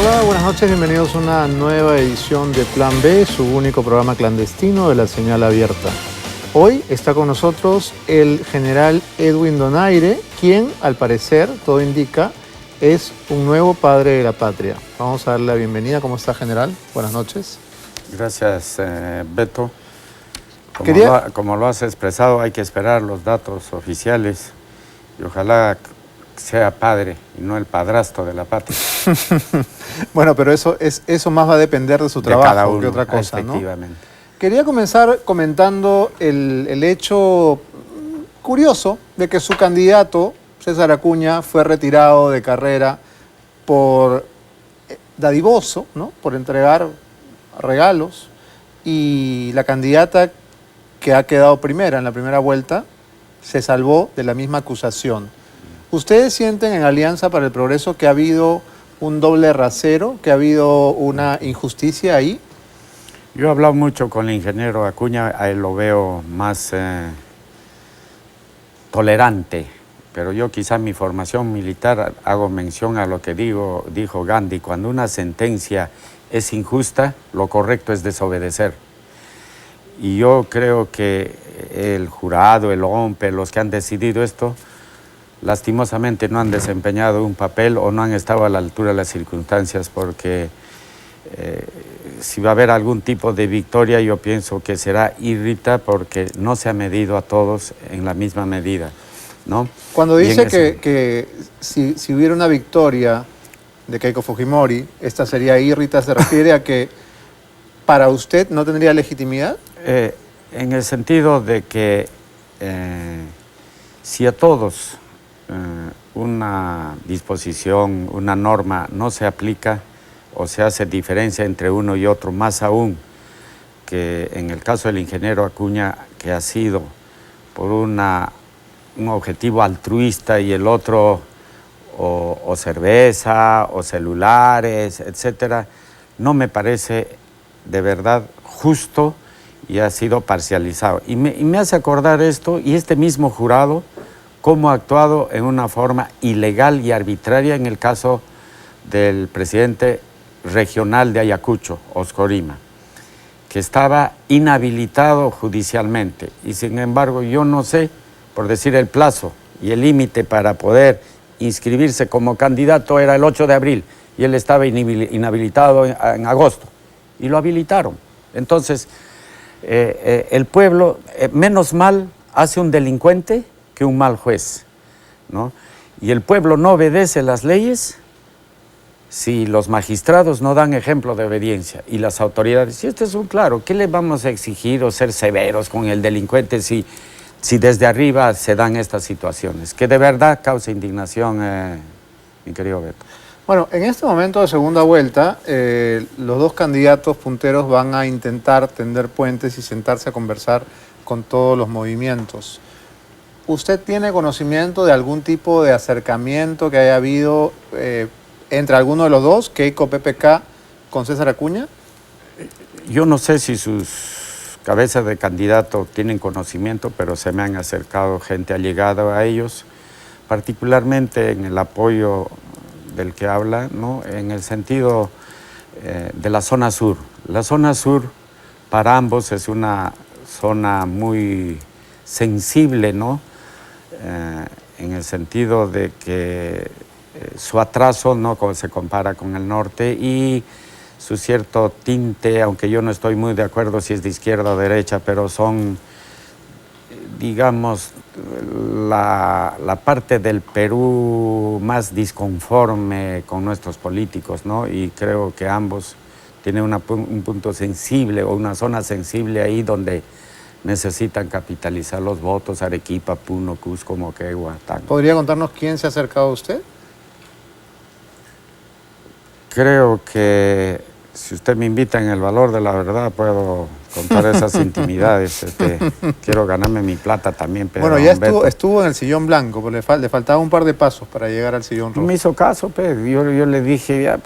Hola, buenas noches, bienvenidos a una nueva edición de Plan B, su único programa clandestino de la señal abierta. Hoy está con nosotros el general Edwin Donaire, quien, al parecer, todo indica, es un nuevo padre de la patria. Vamos a darle la bienvenida. ¿Cómo está, general? Buenas noches. Gracias, Beto. Como lo has expresado, hay que esperar los datos oficiales y ojalá sea padre y no el padrastro de la patria. Bueno, pero eso más va a depender de su trabajo que otra cosa, efectivamente, ¿no? Quería comenzar comentando el hecho curioso de que su candidato, César Acuña, fue retirado de carrera por dadivoso, ¿no? Por entregar regalos, y la candidata que ha quedado primera en la primera vuelta se salvó de la misma acusación. ¿Ustedes sienten en Alianza para el Progreso que ha habido un doble rasero, que ha habido una injusticia ahí? Yo he hablado mucho con el ingeniero Acuña, a él lo veo más tolerante, pero yo quizá en mi formación militar hago mención a lo que dijo Gandhi: cuando una sentencia es injusta, lo correcto es desobedecer. Y yo creo que el jurado, el OMPE, los que han decidido esto, lastimosamente no han desempeñado un papel o no han estado a la altura de las circunstancias, porque si va a haber algún tipo de victoria, yo pienso que será írrita, porque no se ha medido a todos en la misma medida, ¿no? Cuando dice que si hubiera una victoria de Keiko Fujimori, esta sería írrita, ¿se refiere a que para usted no tendría legitimidad? En el sentido de que si a todos una disposición, una norma no se aplica o se hace diferencia entre uno y otro, más aún que en el caso del ingeniero Acuña, que ha sido por un objetivo altruista, y el otro o cerveza o celulares, etcétera, no me parece de verdad justo y ha sido parcializado. Y me hace acordar esto, y este mismo jurado, cómo ha actuado en una forma ilegal y arbitraria en el caso del presidente regional de Ayacucho, Oscorima, que estaba inhabilitado judicialmente. Y sin embargo, yo no sé, por decir, el plazo y el límite para poder inscribirse como candidato era el 8 de abril, y él estaba inhabilitado en agosto, y lo habilitaron. Entonces, el pueblo, menos mal hace un delincuente que un mal juez, ¿no? Y el pueblo no obedece las leyes si los magistrados no dan ejemplo de obediencia, y las autoridades. Y esto es un claro. ¿Qué le vamos a exigir o ser severos con el delincuente si desde arriba se dan estas situaciones? Que de verdad causa indignación, mi querido Beto. Bueno, en este momento de segunda vuelta, los dos candidatos punteros van a intentar tender puentes y sentarse a conversar con todos los movimientos. ¿Usted tiene conocimiento de algún tipo de acercamiento que haya habido entre alguno de los dos, Keiko PPK, con César Acuña? Yo no sé si sus cabezas de candidato tienen conocimiento, pero se me han acercado gente allegada a ellos, particularmente en el apoyo del que habla, ¿no? En el sentido de la zona sur. La zona sur para ambos es una zona muy sensible, ¿no? En el sentido de que su atraso no se compara con el norte, y su cierto tinte, aunque yo no estoy muy de acuerdo si es de izquierda o derecha, pero son, digamos, la parte del Perú más disconforme con nuestros políticos, ¿no? Y creo que ambos tienen un punto sensible o una zona sensible ahí donde necesitan capitalizar los votos: Arequipa, Puno, Cusco, Moquegua, Tango. ¿Podría contarnos quién se ha acercado a usted? Creo que si usted me invita en el valor de la verdad, puedo contar esas intimidades. Quiero ganarme mi plata también, pero bueno, ya estuvo en el sillón blanco, pero le faltaba un par de pasos para llegar al sillón rojo. Me hizo caso, pues. Yo le dije, ya,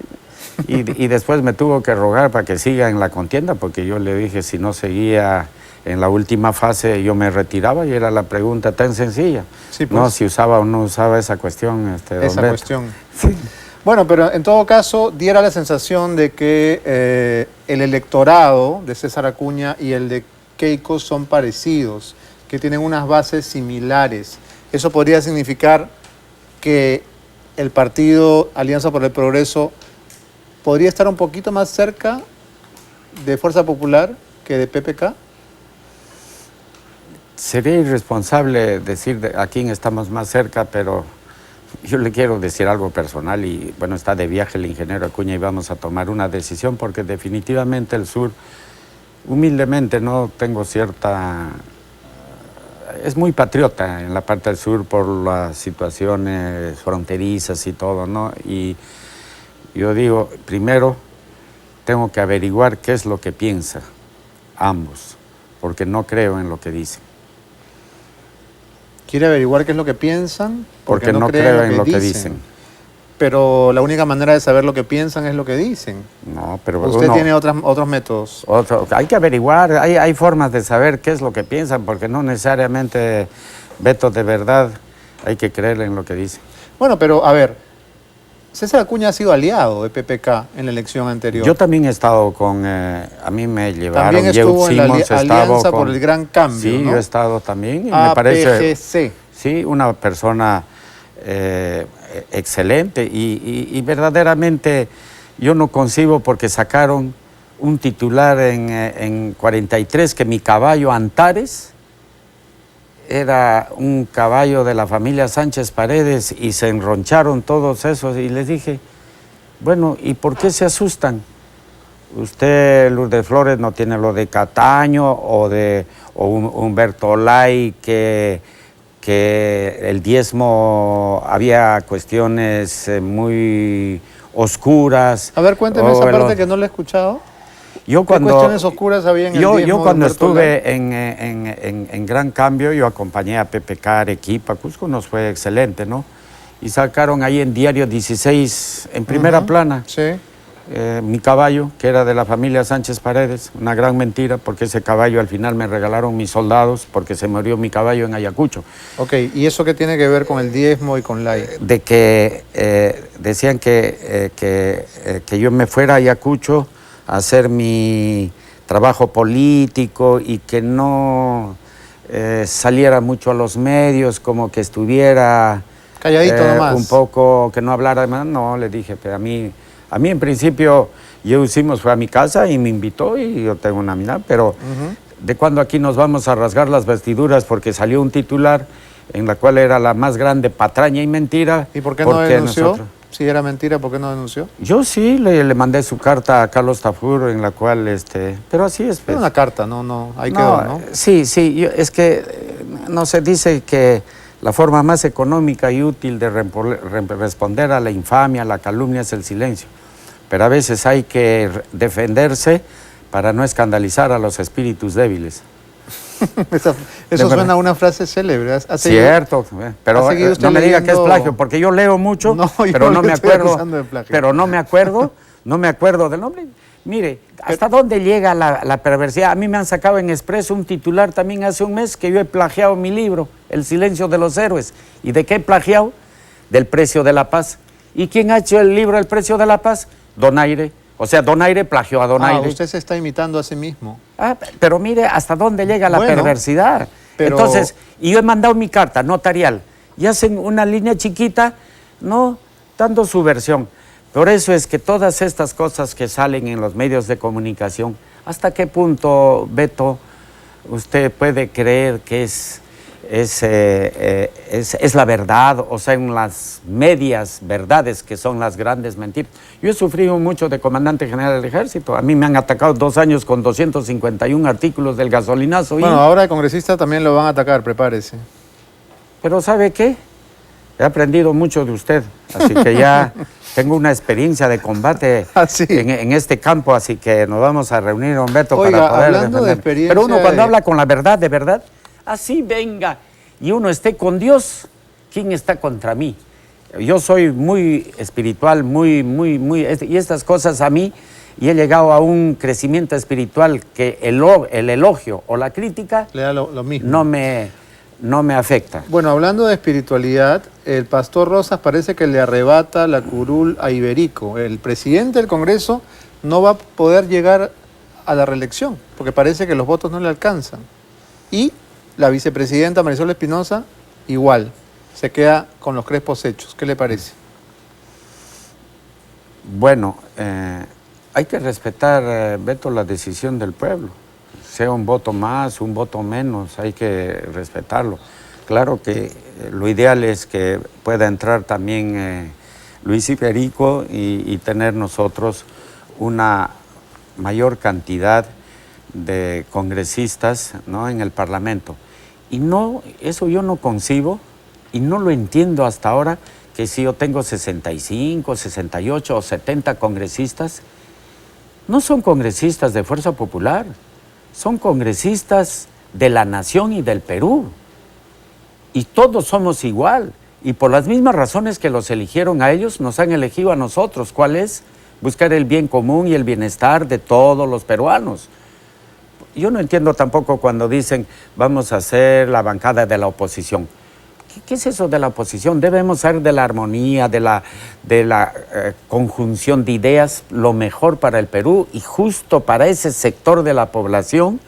y después me tuvo que rogar para que siga en la contienda, porque yo le dije, si no seguía en la última fase, yo me retiraba, y era la pregunta tan sencilla. Sí, pues. No, si usaba o no usaba esa cuestión, don esa Beto. cuestión. Sí. Bueno, pero en todo caso, diera la sensación de que el electorado de César Acuña y el de Keiko son parecidos, que tienen unas bases similares. Eso podría significar que el partido Alianza por el Progreso podría estar un poquito más cerca de Fuerza Popular que de PPK. Sería irresponsable decir a quién estamos más cerca, pero yo le quiero decir algo personal y bueno, está de viaje el ingeniero Acuña y vamos a tomar una decisión porque definitivamente el sur, humildemente no tengo cierta... Es muy patriota en la parte del sur por las situaciones fronterizas y todo, ¿no? Y yo digo, primero tengo que averiguar qué es lo que piensa ambos, porque no creo en lo que dicen. ¿Quiere averiguar qué es lo que piensan? Porque no creo en lo que dicen. Pero la única manera de saber lo que piensan es lo que dicen. No, pero usted tiene otros métodos. Hay que averiguar, hay formas de saber qué es lo que piensan, porque no necesariamente, Beto, de verdad, hay que creer en lo que dicen. Bueno, pero a ver, César Acuña ha sido aliado de PPK en la elección anterior. Yo también he estado con, a mí me llevaron... También estuvo en la Alianza por el Gran Cambio, sí, ¿no? yo he estado también, y APGC. me parece... Sí, una persona excelente y verdaderamente yo no concibo porque sacaron un titular en 43 que mi caballo Antares era un caballo de la familia Sánchez Paredes y se enroncharon todos esos y les dije, bueno, ¿y por qué se asustan? Usted, Lourdes Flores, no tiene lo de Cataño o Humberto Olay que el diezmo había cuestiones muy oscuras. A ver, cuénteme esa parte que no la he escuchado. ¿Qué cuestiones oscuras había en el diezmo? Yo cuando estuve en Gran Cambio, yo acompañé a PPK Arequipa, Cusco nos fue excelente, ¿no? Y sacaron ahí en Diario 16, en primera plana, sí. Mi caballo, que era de la familia Sánchez Paredes, una gran mentira, porque ese caballo al final me regalaron mis soldados, porque se murió mi caballo en Ayacucho. Ok, ¿y eso qué tiene que ver con el diezmo y con la... De que decían que yo me fuera a Ayacucho a hacer mi trabajo político y que no saliera mucho a los medios, como que estuviera... Calladito nomás. Un poco, que no hablara más. No, le dije, pero a mí en principio, yo hicimos, fue a mi casa y me invitó y yo tengo una amistad, pero de cuando aquí nos vamos a rasgar las vestiduras porque salió un titular en la cual era la más grande patraña y mentira. ¿Y por qué no denunció? Si era mentira, ¿por qué no denunció? Yo sí, le mandé su carta a Carlos Tafur en la cual, pero así es. Pues. Una carta, ahí quedó, ¿no? Sí, es que, no se dice que la forma más económica y útil de responder a la infamia, a la calumnia es el silencio. Pero a veces hay que defenderse para no escandalizar a los espíritus débiles. Eso suena a una frase célebre. Cierto, pero no me diga que es plagio, porque yo leo mucho, pero no me acuerdo. Pero no me acuerdo del nombre. Mire, ¿hasta dónde llega la perversidad? A mí me han sacado en Expreso un titular también hace un mes que yo he plagiado mi libro, El silencio de los héroes. ¿Y de qué he plagiado? Del precio de la paz. ¿Y quién ha hecho el libro El precio de la paz? Donaire. O sea, Donaire plagió a Donaire. Usted se está imitando a sí mismo. Pero mire hasta dónde llega la perversidad. Pero... Entonces, y yo he mandado mi carta notarial y hacen una línea chiquita, no dando su versión. Por eso es que todas estas cosas que salen en los medios de comunicación, ¿hasta qué punto, Beto, usted puede creer que es la verdad, o sea, en las medias verdades que son las grandes mentiras? Yo he sufrido mucho de comandante general del ejército. A mí me han atacado 2 años con 251 artículos del gasolinazo. Bueno, ahora de congresista también lo van a atacar, prepárese. Pero ¿sabe qué? He aprendido mucho de usted, así que ya tengo una experiencia de combate en este campo, así que nos vamos a reunir, Humberto, para poder defender. Pero uno cuando habla con la verdad, de verdad, así venga, y uno esté con Dios, ¿quién está contra mí? Yo soy muy espiritual, y estas cosas a mí, y he llegado a un crecimiento espiritual que el elogio o la crítica le da lo mismo. no me afecta. Bueno, hablando de espiritualidad, el pastor Rosas parece que le arrebata la curul a Iberico. El presidente del Congreso no va a poder llegar a la reelección, porque parece que los votos no le alcanzan. Y la vicepresidenta Marisol Espinosa, igual, se queda con los crespos hechos. ¿Qué le parece? Bueno, hay que respetar, Beto, la decisión del pueblo. Sea un voto más, un voto menos, hay que respetarlo. Claro que lo ideal es que pueda entrar también Luis Iberico y tener nosotros una mayor cantidad de congresistas, ¿no?, en el Parlamento. Y no, eso yo no concibo y no lo entiendo hasta ahora, que si yo tengo 65, 68 o 70 congresistas, no son congresistas de Fuerza Popular, son congresistas de la nación y del Perú. Y todos somos igual. Y por las mismas razones que los eligieron a ellos, nos han elegido a nosotros. ¿Cuál es? Buscar el bien común y el bienestar de todos los peruanos. Yo no entiendo tampoco cuando dicen vamos a hacer la bancada de la oposición. ¿Qué es eso de la oposición? Debemos ser de la armonía, de la conjunción de ideas, lo mejor para el Perú y justo para ese sector de la población,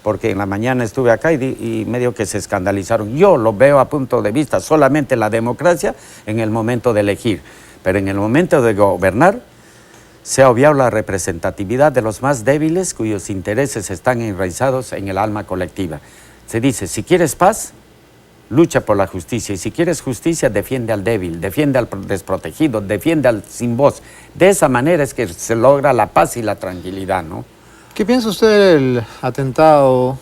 porque en la mañana estuve acá y medio que se escandalizaron. Yo lo veo a punto de vista, solamente la democracia en el momento de elegir, pero en el momento de gobernar se ha obviado la representatividad de los más débiles cuyos intereses están enraizados en el alma colectiva. Se dice, si quieres paz, lucha por la justicia, y si quieres justicia, defiende al débil, defiende al desprotegido, defiende al sin voz. De esa manera es que se logra la paz y la tranquilidad, ¿no? ¿Qué piensa usted del atentado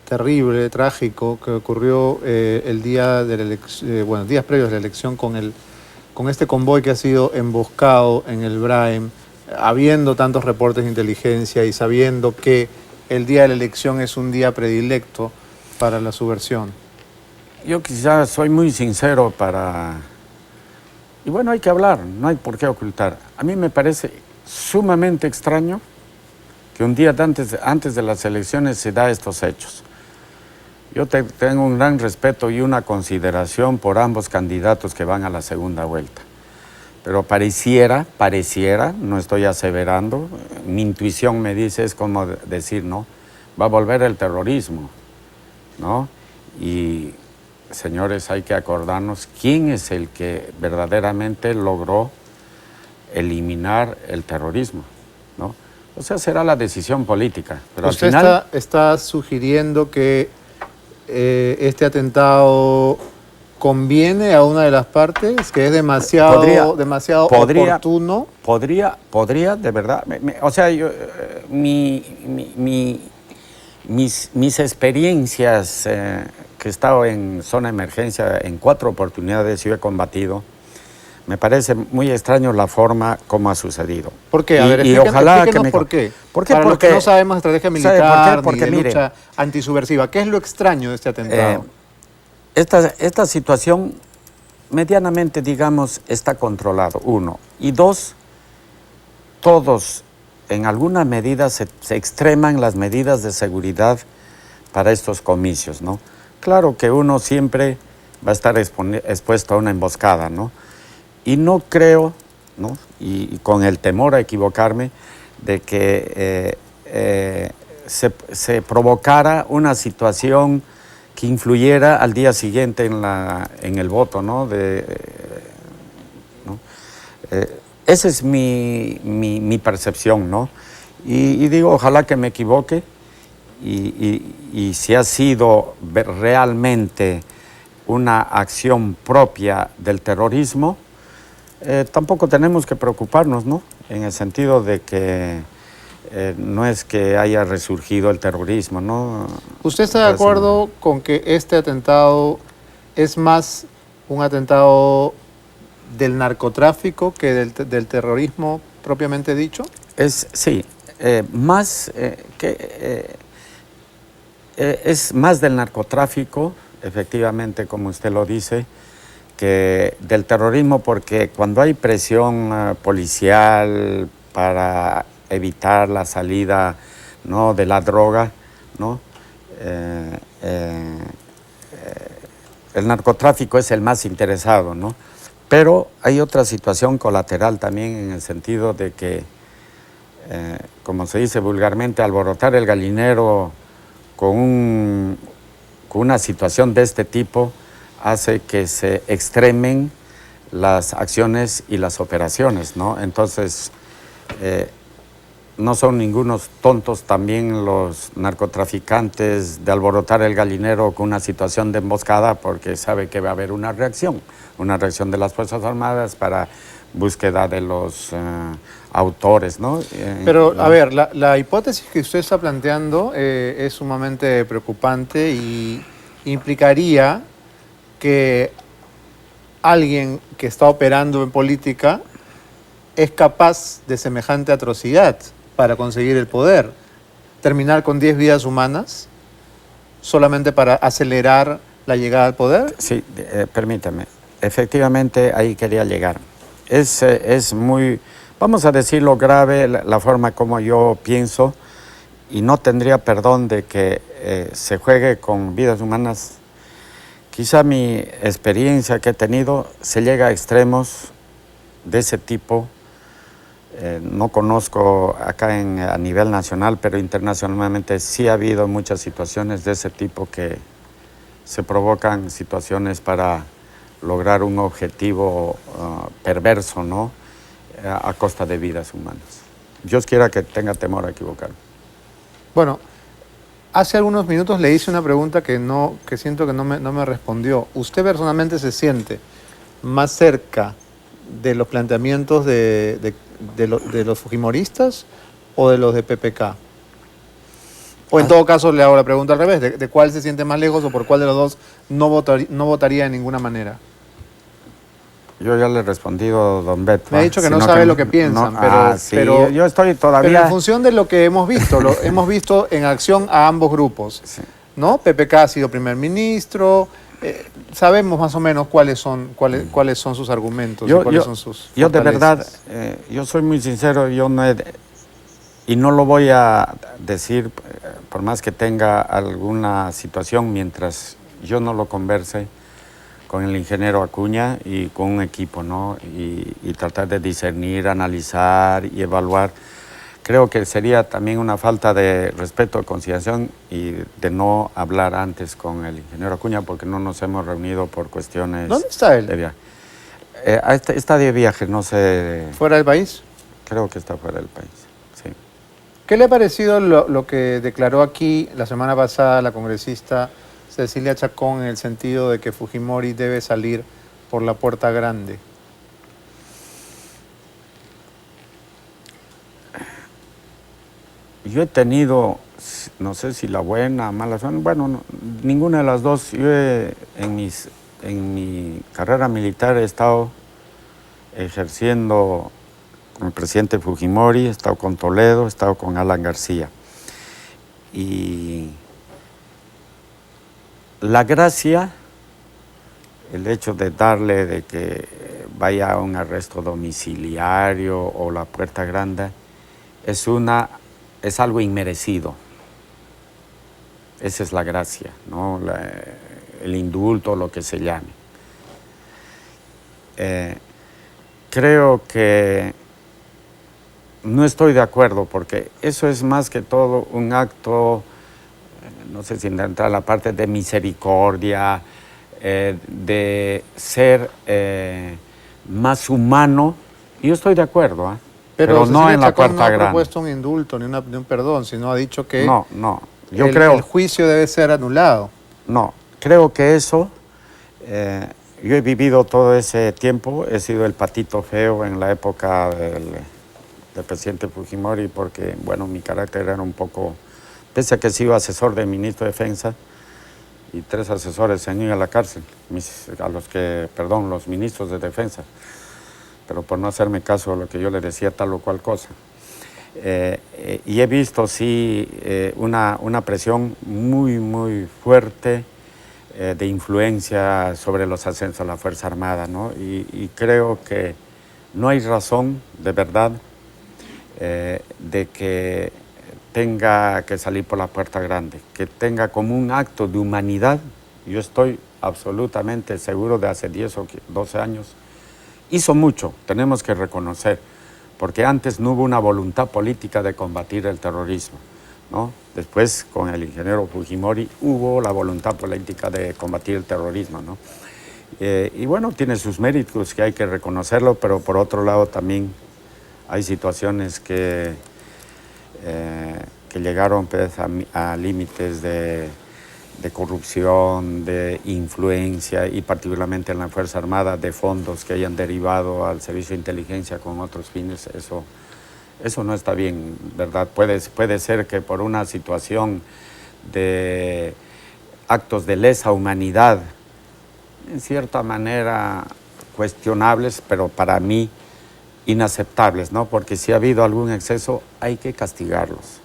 terrible, trágico, que ocurrió el día de la elección, días previos a la elección con este convoy que ha sido emboscado en el Braem, habiendo tantos reportes de inteligencia y sabiendo que el día de la elección es un día predilecto para la subversión? Yo quizás soy muy sincero y bueno, hay que hablar, no hay por qué ocultar. A mí me parece sumamente extraño que un día antes de las elecciones se da estos hechos. Yo tengo un gran respeto y una consideración por ambos candidatos que van a la segunda vuelta. Pero pareciera, no estoy aseverando, mi intuición me dice, es como decir, ¿no? Va a volver el terrorismo, ¿no? Y, señores, hay que acordarnos quién es el que verdaderamente logró eliminar el terrorismo, ¿no? O sea, será la decisión política, pero ¿Usted al final está sugiriendo que este atentado conviene a una de las partes, que es demasiado oportuno? Podría, de verdad. O sea, mis experiencias que he estado en zona de emergencia en 4 oportunidades, yo he combatido. Me parece muy extraño la forma como ha sucedido. ¿Por qué? A ver, explíquenos por qué. Para los que no sabemos estrategia militar ni de lucha antisubversiva, ¿qué es lo extraño de este atentado? Esta situación medianamente, digamos, está controlado, 1. Y 2, todos en alguna medida se extreman las medidas de seguridad para estos comicios, ¿no? Claro que uno siempre va a estar expuesto a una emboscada, ¿no? Y no creo, ¿no?, y con el temor a equivocarme, de que se provocara una situación que influyera al día siguiente en el voto, ¿no? Esa es mi percepción, ¿no? Y digo, ojalá que me equivoque, y si ha sido realmente una acción propia del terrorismo, tampoco tenemos que preocuparnos, ¿no? En el sentido de que no es que haya resurgido el terrorismo, ¿no? ¿Usted está de acuerdo con que este atentado es más un atentado del narcotráfico que del terrorismo propiamente dicho? Sí, es más del narcotráfico, efectivamente, como usted lo dice, que del terrorismo, porque cuando hay presión policial para evitar la salida, ¿no?, de la droga, ¿no?, el narcotráfico es el más interesado, ¿no? Pero hay otra situación colateral también en el sentido de que, como se dice vulgarmente, alborotar el gallinero con una situación de este tipo hace que se extremen las acciones y las operaciones, ¿no? Entonces, no son ningunos tontos también los narcotraficantes de alborotar el gallinero con una situación de emboscada, porque sabe que va a haber una reacción de las Fuerzas Armadas para búsqueda de los autores, ¿no? Pero, a ver, la hipótesis que usted está planteando es sumamente preocupante y implicaría que alguien que está operando en política es capaz de semejante atrocidad para conseguir el poder, terminar con 10 vidas humanas solamente para acelerar la llegada al poder. Sí, permítame. Efectivamente, ahí quería llegar. Es muy, vamos a decirlo grave, la forma como yo pienso, y no tendría perdón de que se juegue con vidas humanas. Quizá mi experiencia que he tenido se llega a extremos de ese tipo. No conozco acá a nivel nacional, pero internacionalmente sí ha habido muchas situaciones de ese tipo que se provocan situaciones para lograr un objetivo perverso, ¿no? A costa de vidas humanas. Dios quiera que tenga temor a equivocarme. Bueno, hace algunos minutos le hice una pregunta que siento que no me respondió. ¿Usted personalmente se siente más cerca de los planteamientos de los fujimoristas o de los de PPK? O en todo caso le hago la pregunta al revés, ¿de cuál se siente más lejos o por cuál de los dos no votaría de ninguna manera? Yo ya le he respondido, don Beto. Me ha dicho que no sabe lo que piensan, sí, pero yo estoy todavía... Pero en función de lo que hemos visto, hemos visto en acción a ambos grupos, Sí. ¿no? PPK ha sido primer ministro, sabemos más o menos cuáles son sus argumentos y cuáles son sus Yo de verdad, fortalezas. yo soy muy sincero, y no lo voy a decir por más que tenga alguna situación mientras yo no lo converse con el ingeniero Acuña y con un equipo, ¿no? Y tratar de discernir, analizar y evaluar. Creo que sería también una falta de respeto, de consideración y de no hablar antes con el ingeniero Acuña porque no nos hemos reunido por cuestiones... ¿Dónde está él? De viaje. Está de viaje, no sé... ¿Fuera del país? Creo que está fuera del país, sí. ¿Qué le ha parecido lo que declaró aquí la semana pasada la congresista Cecilia Chacón en el sentido de que Fujimori debe salir por la puerta grande? Yo he tenido, no sé si la buena, mala suerte, bueno, no, ninguna de las dos. Yo en mi carrera militar he estado ejerciendo con el presidente Fujimori, he estado con Toledo, he estado con Alan García. Y la gracia, el hecho de darle, de que vaya a un arresto domiciliario o la puerta grande, es algo inmerecido. Esa es la gracia, ¿no? El indulto, lo que se llame. Creo que no estoy de acuerdo porque eso es más que todo un acto, no sé si entrar la parte de misericordia, de ser más humano. Yo estoy de acuerdo, pero no en la puerta grande. No ha propuesto un indulto ni un perdón, sino ha dicho que yo creo, el juicio debe ser anulado. No, creo que eso, yo he vivido todo ese tiempo, he sido el patito feo en la época del presidente Fujimori porque, bueno, mi carácter era un poco, pese a que he sido asesor del ministro de Defensa y 3 asesores se han ido a la cárcel, los ministros de Defensa, pero por no hacerme caso de lo que yo le decía tal o cual cosa. Y he visto, sí, una presión muy, muy fuerte de influencia sobre los ascensos a la Fuerza Armada, ¿no? Y creo que no hay razón, de verdad, de que tenga que salir por la puerta grande, que tenga como un acto de humanidad. Yo estoy absolutamente seguro de hace 10 o 12 años, hizo mucho, tenemos que reconocer, porque antes no hubo una voluntad política de combatir el terrorismo, ¿no? Después, con el ingeniero Fujimori, hubo la voluntad política de combatir el terrorismo, ¿no? Y bueno, tiene sus méritos que hay que reconocerlo, pero por otro lado también hay situaciones que llegaron pues, a límites de corrupción, de influencia y particularmente en la Fuerza Armada de fondos que hayan derivado al servicio de inteligencia con otros fines. Eso no está bien, ¿verdad? Puede ser que por una situación de actos de lesa humanidad, en cierta manera cuestionables, pero para mí inaceptables, ¿no? Porque si ha habido algún exceso, hay que castigarlos.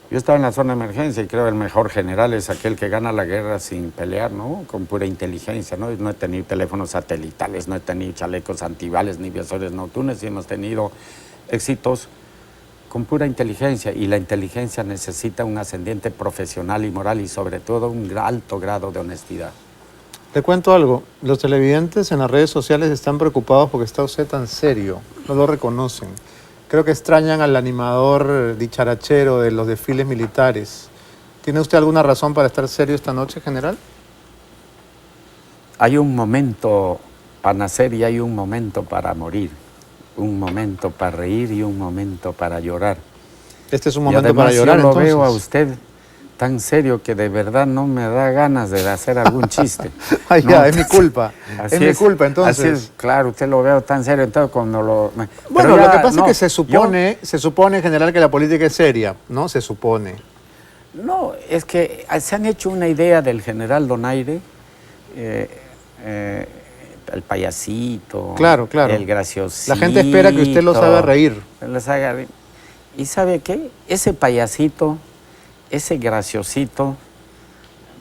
Yo estaba en la zona de emergencia y creo que el mejor general es aquel que gana la guerra sin pelear, ¿no? Con pura inteligencia, ¿no? No he tenido teléfonos satelitales, no he tenido chalecos antibales ni visores nocturnos y hemos tenido éxitos con pura inteligencia, y la inteligencia necesita un ascendiente profesional y moral y sobre todo un alto grado de honestidad. Le cuento algo, los televidentes en las redes sociales están preocupados porque está usted tan serio, no lo reconocen. Creo que extrañan al animador dicharachero de los desfiles militares. ¿Tiene usted alguna razón para estar serio esta noche, general? Hay un momento para nacer y hay un momento para morir, un momento para reír y un momento para llorar. Este es un momento para llorar, yo lo entonces. veo a usted tan serio que de verdad no me da ganas de hacer algún chiste. Ay, ¿no? ya, es mi culpa. Así es mi culpa, entonces. Así es, claro, usted lo veo tan serio, entonces cuando lo... Bueno, lo que pasa es que se supone en general que la política es seria, ¿no? Se supone. No, es que se han hecho una idea del general Donaire, el payasito, claro, claro. el graciosito. La gente espera que usted los haga reír. Los haga reír. ¿Y sabe qué? Ese payasito, ese graciosito,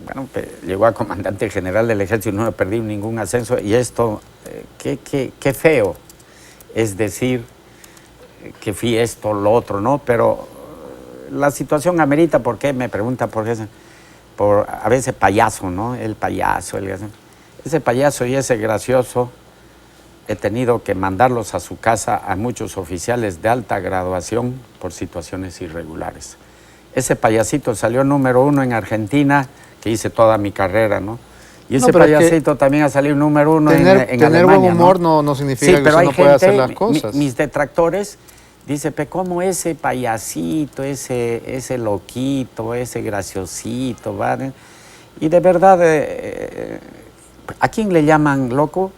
bueno, llegó a comandante general del ejército y no he perdido ningún ascenso, y esto, qué feo es decir que fui esto, lo otro, ¿no? Pero la situación amerita, ¿por qué? Me pregunta por qué, por a veces payaso, ¿no? El payaso, ese payaso y ese gracioso, he tenido que mandarlos a su casa a muchos oficiales de alta graduación por situaciones irregulares. Ese payasito salió número 1 en Argentina, que hice toda mi carrera, ¿no? Y ese payasito también ha salido número 1 en Alemania. Tener buen humor no significa que usted no pueda hacer las cosas. Mis detractores dicen, ¿cómo ese payasito, ese loquito, ese graciosito, ¿vale? Y de verdad, ¿a quién le llaman loco?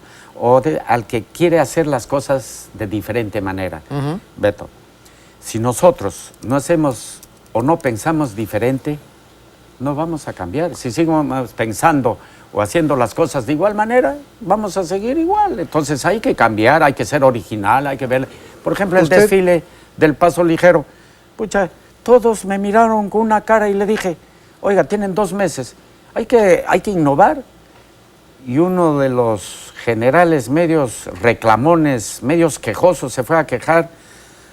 Al que quiere hacer las cosas de diferente manera. Beto, si nosotros no hacemos o no pensamos diferente, no vamos a cambiar. Si seguimos pensando o haciendo las cosas de igual manera, vamos a seguir igual. Entonces hay que cambiar, hay que ser original, hay que ver. Por ejemplo, el desfile del Paso Ligero. Pucha, todos me miraron con una cara y le dije, oiga, tienen 2 meses, hay que innovar. Y uno de los generales medios reclamones, medios quejosos, se fue a quejar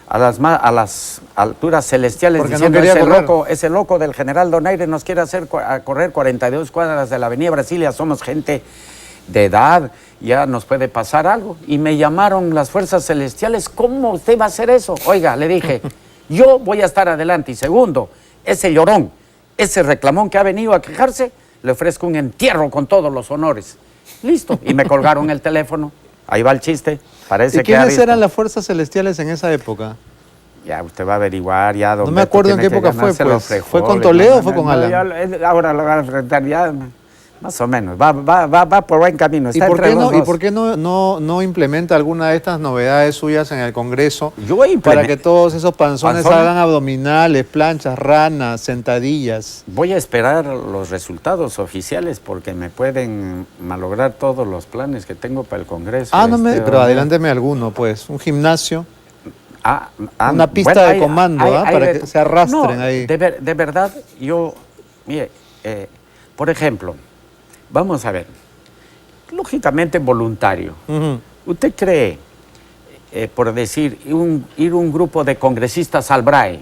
a las alturas celestiales, porque diciendo, no ese loco del general Donaire nos quiere hacer correr 42 cuadras de la avenida Brasilia, somos gente de edad, ya nos puede pasar algo. Y me llamaron las fuerzas celestiales, ¿cómo usted va a hacer eso? Oiga, le dije, yo voy a estar adelante. Y segundo, ese llorón, ese reclamón que ha venido a quejarse, le ofrezco un entierro con todos los honores. Listo. Y me colgaron el teléfono. Ahí va el chiste. Parece ¿Y quiénes eran las fuerzas celestiales en esa época? Ya, usted va a averiguar, ya. No me acuerdo en qué época fue, pues. ¿Fue con Toledo o fue con Alan? Ahora lo van a enfrentar ya, más o menos. Va por buen camino. ¿Y por qué no implementa alguna de estas novedades suyas en el Congreso para que todos esos panzones hagan abdominales, planchas, ranas, sentadillas? Voy a esperar los resultados oficiales porque me pueden malograr todos los planes que tengo para el Congreso. Pero adelánteme alguno, pues. Un gimnasio. Una pista de comando, para que se arrastren ahí. De verdad, mire, por ejemplo, vamos a ver, lógicamente voluntario. ¿Usted cree, por decir, ir un grupo de congresistas al BRAE,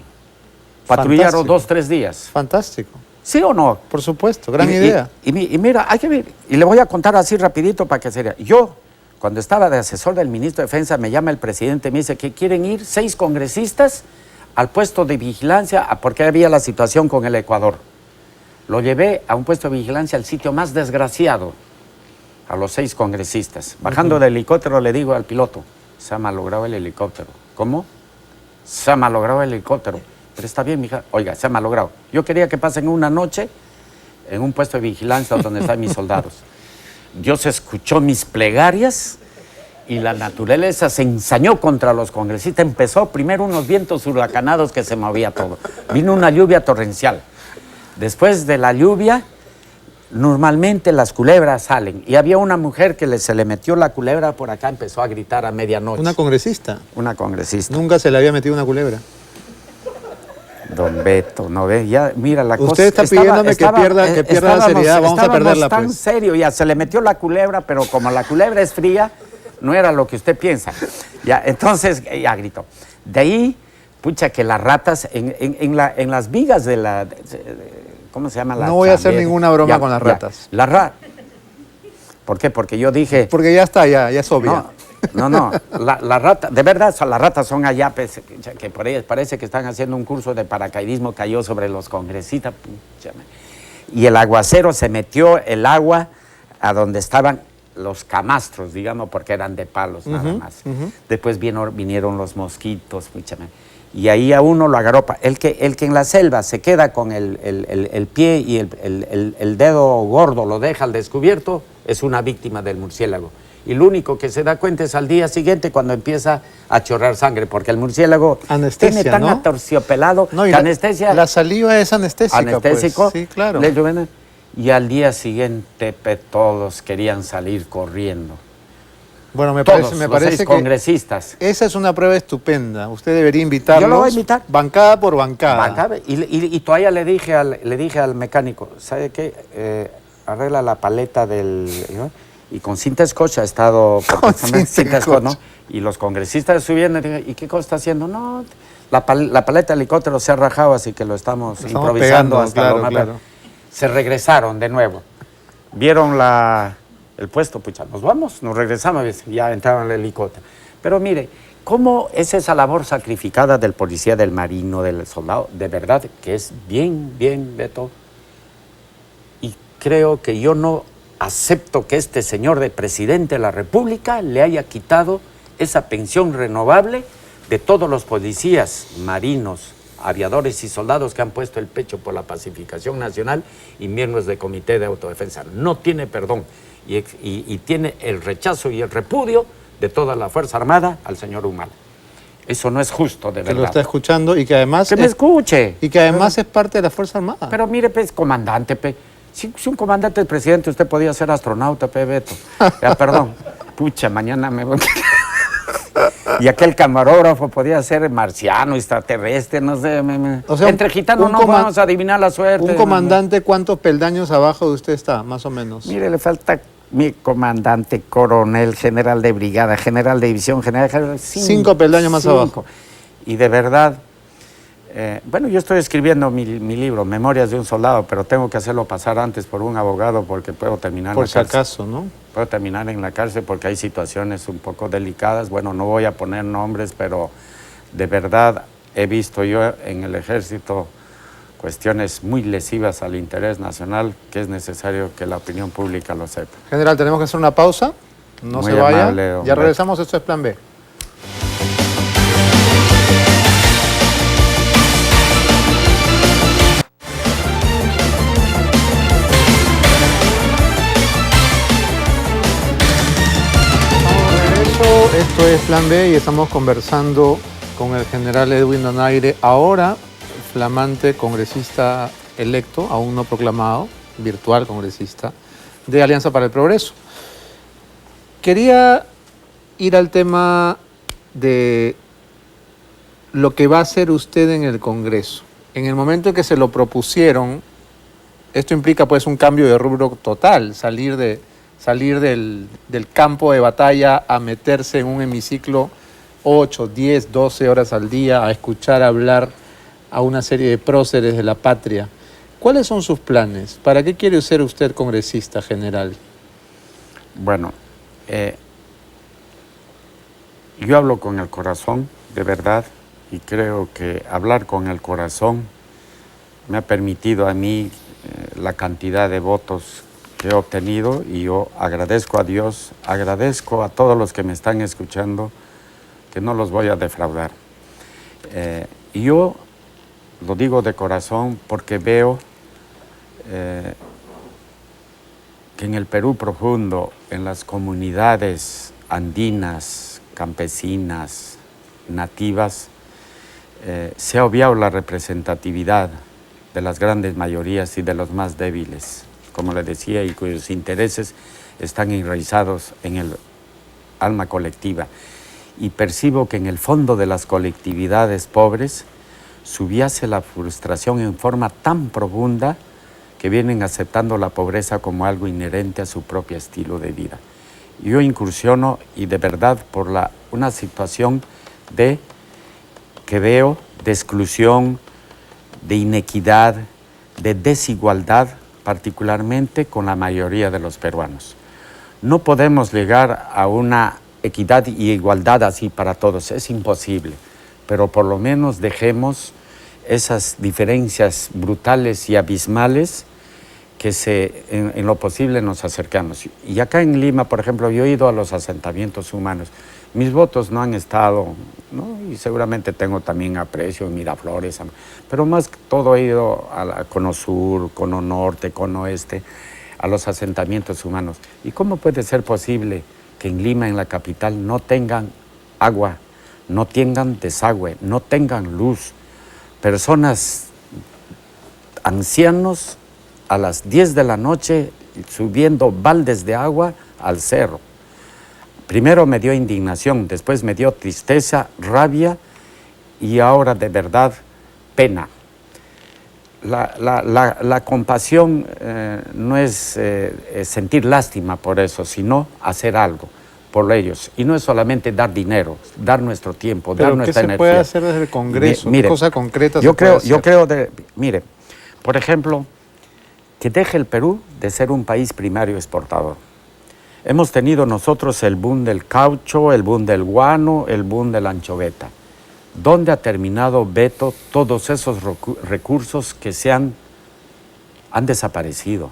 patrullar 2 o 3 días? Fantástico. ¿Sí o no? Por supuesto, gran idea. Y mira, hay que ver, y le voy a contar así rapidito para que sería. Yo, cuando estaba de asesor del ministro de Defensa, me llama el presidente y me dice que quieren ir 6 congresistas al puesto de vigilancia porque había la situación con el Ecuador. Lo llevé a un puesto de vigilancia al sitio más desgraciado, a los 6 congresistas. Bajando del helicóptero le digo al piloto, se ha malogrado el helicóptero. ¿Cómo? Se ha malogrado el helicóptero. Pero está bien, mija. Oiga, se ha malogrado. Yo quería que pasen una noche en un puesto de vigilancia donde están mis soldados. Dios escuchó mis plegarias y la naturaleza se ensañó contra los congresistas. Empezó primero unos vientos huracanados que se movía todo. Vino una lluvia torrencial. Después de la lluvia, normalmente las culebras salen. Y había una mujer que se le metió la culebra por acá, empezó a gritar a medianoche. ¿Una congresista? Una congresista. Nunca se le había metido una culebra. Don Beto, ¿no ve? Ya, mira la cosa. Usted está pidiéndome que pierda la seriedad, vamos a perderla, tan pues. Serio, ya se le metió la culebra, pero como la culebra es fría, no era lo que usted piensa. Ya, entonces, ya gritó. De ahí, pucha, que las ratas, en las vigas de la... ¿Cómo se llama? No voy a hacer ninguna broma con las ratas. ¿Por qué? Porque yo dije... Porque ya está, ya es obvio. No, la rata, de verdad, las ratas son allá, que por ahí parece que están haciendo un curso de paracaidismo, cayó sobre los congresistas, y el aguacero se metió el agua a donde estaban los camastros, digamos, porque eran de palos nada más. Después vinieron los mosquitos, y ahí a uno lo agarró. El que en la selva se queda con el pie y el dedo gordo lo deja al descubierto, es una víctima del murciélago. Y lo único que se da cuenta es al día siguiente cuando empieza a chorrar sangre, porque el murciélago anestesia, tiene tan aterciopelado que anestesia... La saliva es anestésica, anestésico, pues. Sí, claro. Y al día siguiente todos querían salir corriendo. Bueno, me todos, parece los 6 que congresistas. Esa es una prueba estupenda. Usted debería invitarlos. Yo lo voy a invitar. Bancada por bancada. Y todavía le dije al mecánico, ¿sabe qué? Arregla la paleta del... ¿no? Y con cinta scotch ha estado... cinta scotch, ¿no? Y los congresistas subiendo, ¿y qué cosa está haciendo? No, la paleta del helicóptero se ha rajado, así que lo estamos improvisando pegando, hasta claro, lo más. Claro. Se regresaron de nuevo. Vieron el puesto, pucha, nos vamos, nos regresamos, ya entraron en el helicóptero. Pero mire, ¿cómo es esa labor sacrificada del policía, del marino, del soldado? De verdad que es bien, Beto. Y creo que yo no acepto que este señor de presidente de la República le haya quitado esa pensión renovable de todos los policías, marinos, aviadores y soldados que han puesto el pecho por la pacificación nacional y miembros del Comité de Autodefensa. No tiene perdón y tiene el rechazo y el repudio de toda la Fuerza Armada al señor Humala. Eso no es justo, de verdad. Que lo está escuchando y que además... Que me escuche. Y que además es parte de la Fuerza Armada. Pero mire, pues, comandante, si un comandante es presidente, usted podía ser astronauta, Beto. Ya, perdón. Pucha, mañana me voy. Y aquel camarógrafo podía ser marciano, extraterrestre, no sé. O sea, entre gitanos no vamos a adivinar la suerte. Un comandante, ¿cuántos peldaños abajo de usted está, más o menos? Mire, le falta mi comandante, coronel, general de brigada, general de división, general... 5 peldaños más abajo. Y de verdad... bueno, yo estoy escribiendo mi libro, Memorias de un soldado, pero tengo que hacerlo pasar antes por un abogado porque puedo terminar en la cárcel. Por si acaso, ¿no? Puedo terminar en la cárcel porque hay situaciones un poco delicadas. Bueno, no voy a poner nombres, pero de verdad he visto yo en el ejército cuestiones muy lesivas al interés nacional que es necesario que la opinión pública lo sepa. General, tenemos que hacer una pausa. No muy se vaya. Amable, ya regresamos, esto es Plan B. Esto es Plan B y estamos conversando con el general Edwin Donaire, ahora flamante congresista electo, aún no proclamado, virtual congresista, de Alianza para el Progreso. Quería ir al tema de lo que va a hacer usted en el Congreso. En el momento en que se lo propusieron, esto implica pues un cambio de rubro total, salir del campo de batalla a meterse en un hemiciclo 8, 10, 12 horas al día, a escuchar hablar a una serie de próceres de la patria. ¿Cuáles son sus planes? ¿Para qué quiere ser usted congresista general? Bueno, yo hablo con el corazón, de verdad, y creo que hablar con el corazón me ha permitido a mí la cantidad de votos que he obtenido, y yo agradezco a Dios, agradezco a todos los que me están escuchando, que no los voy a defraudar. Yo lo digo de corazón porque veo que en el Perú profundo, en las comunidades andinas, campesinas, nativas, se ha obviado la representatividad de las grandes mayorías y de los más débiles, como le decía, y cuyos intereses están enraizados en el alma colectiva. Y percibo que en el fondo de las colectividades pobres subyace la frustración en forma tan profunda que vienen aceptando la pobreza como algo inherente a su propio estilo de vida. Yo incursiono, y de verdad, por una situación que veo de exclusión, de inequidad, de desigualdad, particularmente con la mayoría de los peruanos. No podemos llegar a una equidad y igualdad así para todos, es imposible, pero por lo menos dejemos esas diferencias brutales y abismales que en lo posible nos acercamos. Y acá en Lima, por ejemplo, yo he ido a los asentamientos humanos. Mis votos no han estado, ¿no? Y seguramente tengo también aprecio en Miraflores, pero más que todo he ido a Cono Sur, Cono Norte, Cono Oeste, a los asentamientos humanos. ¿Y cómo puede ser posible que en Lima, en la capital, no tengan agua, no tengan desagüe, no tengan luz? Personas, ancianos, a las 10 de la noche subiendo baldes de agua al cerro. Primero me dio indignación, después me dio tristeza, rabia y ahora de verdad pena. La compasión no es sentir lástima por eso, sino hacer algo por ellos. Y no es solamente dar dinero, dar nuestro tiempo, dar nuestra energía. ¿Qué se puede hacer desde el Congreso? Mire, ¿Qué cosa concreta yo se puede creo, hacer? mire, por ejemplo, que deje el Perú de ser un país primario exportador. Hemos tenido nosotros el boom del caucho, el boom del guano, el boom de la anchoveta. ¿Dónde ha terminado, Beto, todos esos recursos que han desaparecido?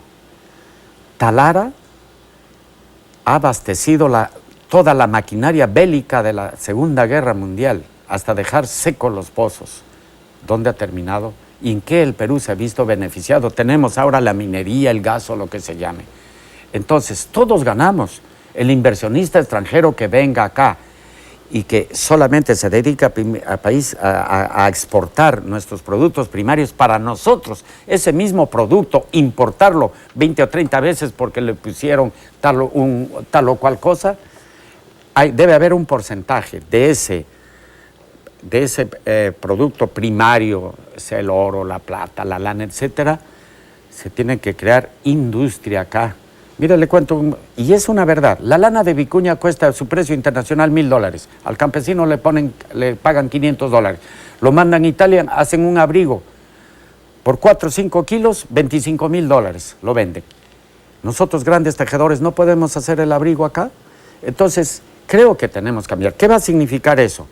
Talara ha abastecido toda la maquinaria bélica de la Segunda Guerra Mundial, hasta dejar secos los pozos. ¿Dónde ha terminado? ¿Y en qué el Perú se ha visto beneficiado? Tenemos ahora la minería, el gas o lo que se llame. Entonces, todos ganamos. El inversionista extranjero que venga acá y que solamente se dedica a exportar nuestros productos primarios para nosotros, ese mismo producto, importarlo 20 o 30 veces porque le pusieron tal o cual cosa, debe haber un porcentaje de ese producto primario, sea el oro, la plata, la lana, etcétera. Se tiene que crear industria acá. Mire, le cuento, y es una verdad, la lana de vicuña cuesta su precio internacional $1000, al campesino le pagan $500, lo mandan a Italia, hacen un abrigo, por 4 o 5 kilos, $25,000, lo venden. Nosotros, grandes tejedores, no podemos hacer el abrigo acá. Entonces, creo que tenemos que cambiar. ¿Qué va a significar eso?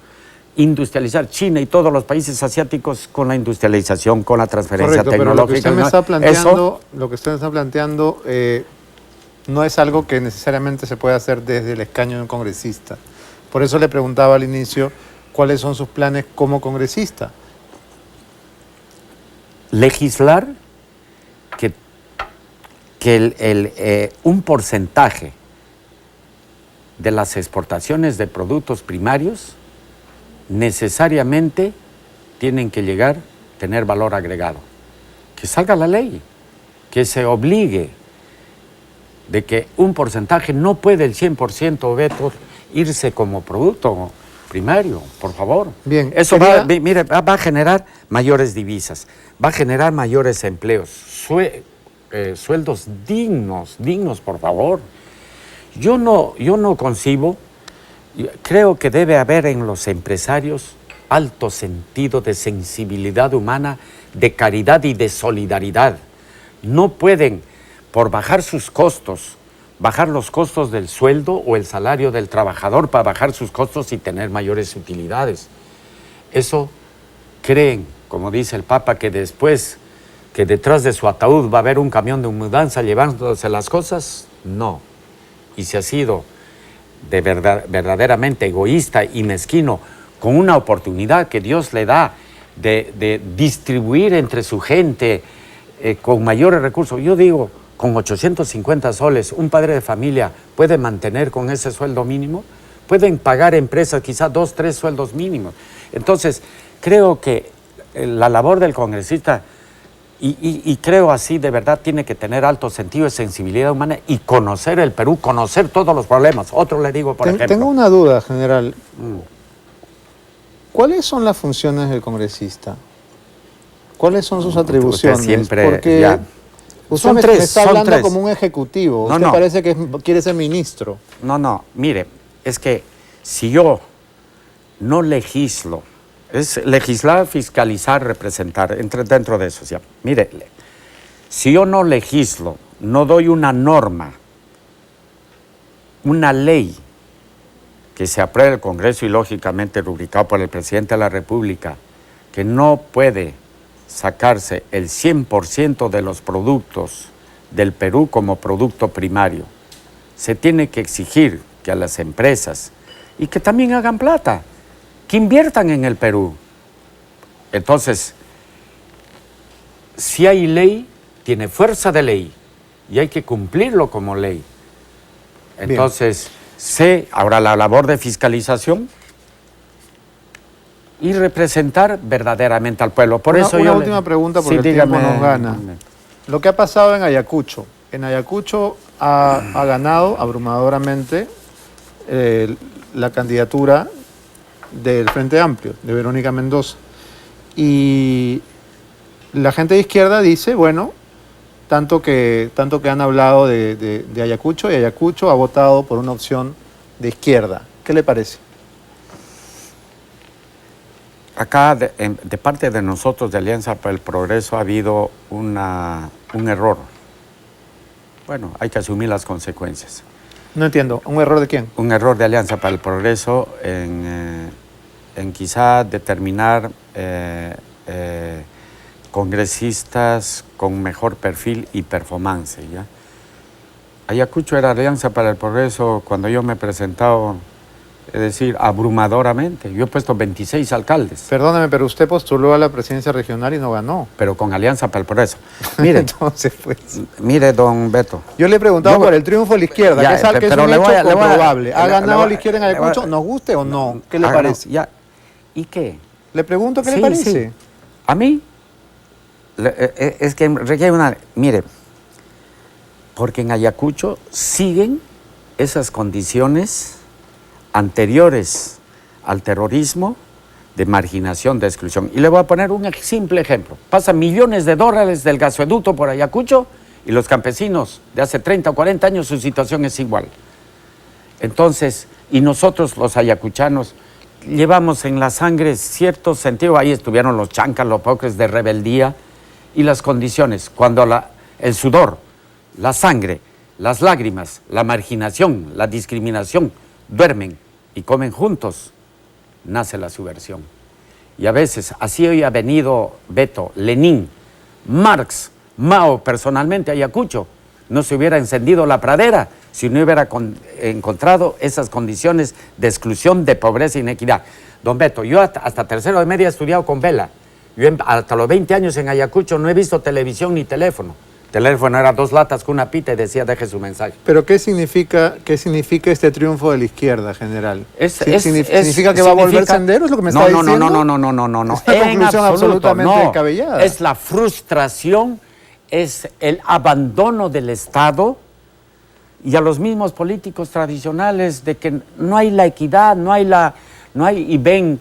Industrializar China y todos los países asiáticos con la industrialización, con la transferencia tecnológica. Pero lo que usted me está planteando, no es algo que necesariamente se puede hacer desde el escaño de un congresista. Por eso le preguntaba al inicio, ¿cuáles son sus planes como congresista? Legislar que un porcentaje de las exportaciones de productos primarios necesariamente tienen que tener valor agregado. Que salga la ley, que se obligue de que un porcentaje, no puede el 100%, Beto, irse como producto primario, por favor. Bien, eso va a generar mayores divisas, va a generar mayores empleos, sueldos dignos, por favor. Yo no concibo, creo que debe haber en los empresarios alto sentido de sensibilidad humana, de caridad y de solidaridad. no pueden, por bajar sus costos, bajar los costos del sueldo o el salario del trabajador para bajar sus costos y tener mayores utilidades. Eso creen, como dice el Papa, que después, que detrás de su ataúd va a haber un camión de mudanza llevándose las cosas. No. Y si ha sido de verdaderamente egoísta y mezquino, con una oportunidad que Dios le da de distribuir entre su gente con mayores recursos. Yo digo, con 850 soles, un padre de familia puede mantener con ese sueldo mínimo, pueden pagar empresas quizás 2, 3 sueldos mínimos. Entonces, creo que la labor del congresista, y creo así, de verdad, tiene que tener alto sentido de sensibilidad humana y conocer el Perú, conocer todos los problemas. Otro le digo, por ejemplo. Tengo una duda, general. ¿Cuáles son las funciones del congresista? ¿Cuáles son sus atribuciones? Siempre, porque ya. usted me está hablando como un ejecutivo. Usted parece que quiere ser ministro. No, mire, es que si yo no legislo, es legislar, fiscalizar, representar, dentro de eso. Ya. Mire, si yo no legislo, no doy una norma, una ley que se apruebe el Congreso y lógicamente rubricado por el Presidente de la República, que no puede sacarse el 100% de los productos del Perú como producto primario. Se tiene que exigir que a las empresas, y que también hagan plata, que inviertan en el Perú. Entonces, si hay ley, tiene fuerza de ley y hay que cumplirlo como ley. Entonces, ahora la labor de fiscalización y representar verdaderamente al pueblo. Por eso una última pregunta, porque el tiempo nos gana. Lo que ha pasado en Ayacucho. En Ayacucho ha ganado abrumadoramente la candidatura del Frente Amplio, de Verónica Mendoza. Y la gente de izquierda dice, bueno, tanto que han hablado de Ayacucho, y Ayacucho ha votado por una opción de izquierda. ¿Qué le parece? Acá, de parte de nosotros, de Alianza para el Progreso, ha habido un error. Bueno, hay que asumir las consecuencias. No entiendo, ¿un error de quién? Un error de Alianza para el Progreso en quizá determinar congresistas con mejor perfil y performance, ¿ya? Ayacucho era Alianza para el Progreso cuando yo me he presentado, es decir, abrumadoramente. Yo he puesto 26 alcaldes. Perdóneme, pero usted postuló a la presidencia regional y no ganó. Pero con Alianza para el Progreso. Mire, entonces, pues. Mire, don Beto. Yo le he preguntado por el triunfo de la izquierda, que es un hecho comprobable. ¿Ha ganado la izquierda en Ayacucho? ¿Nos guste o no? ¿Qué le parece? Ya. ¿Y qué? Le pregunto qué le parece. Sí. A mí, es que requiere una... Mire, porque en Ayacucho siguen esas condiciones anteriores al terrorismo de marginación, de exclusión. Y le voy a poner un simple ejemplo. Pasan millones de dólares del gasoducto por Ayacucho y los campesinos de hace 30 o 40 años su situación es igual. Entonces, y nosotros los ayacuchanos llevamos en la sangre cierto sentido, ahí estuvieron los chancas, los pocres de rebeldía y las condiciones, cuando el sudor, la sangre, las lágrimas, la marginación, la discriminación, duermen y comen juntos, nace la subversión. Y a veces, así hoy ha venido Beto, Lenin, Marx, Mao personalmente a Ayacucho, no se hubiera encendido la pradera si no hubiera encontrado esas condiciones de exclusión, de pobreza e inequidad. Don Beto, yo hasta tercero de media he estudiado con vela. Yo hasta los 20 años en Ayacucho no he visto televisión ni teléfono. Teléfono era 2 latas con una pita y decía, deje su mensaje. ¿Pero qué significa este triunfo de la izquierda, general? ¿Significa que va a volver sendero? ¿Es lo que me está diciendo? No. Es una conclusión absolutamente descabellada. Es la frustración, es el abandono del Estado y a los mismos políticos tradicionales de que no hay la equidad, y ven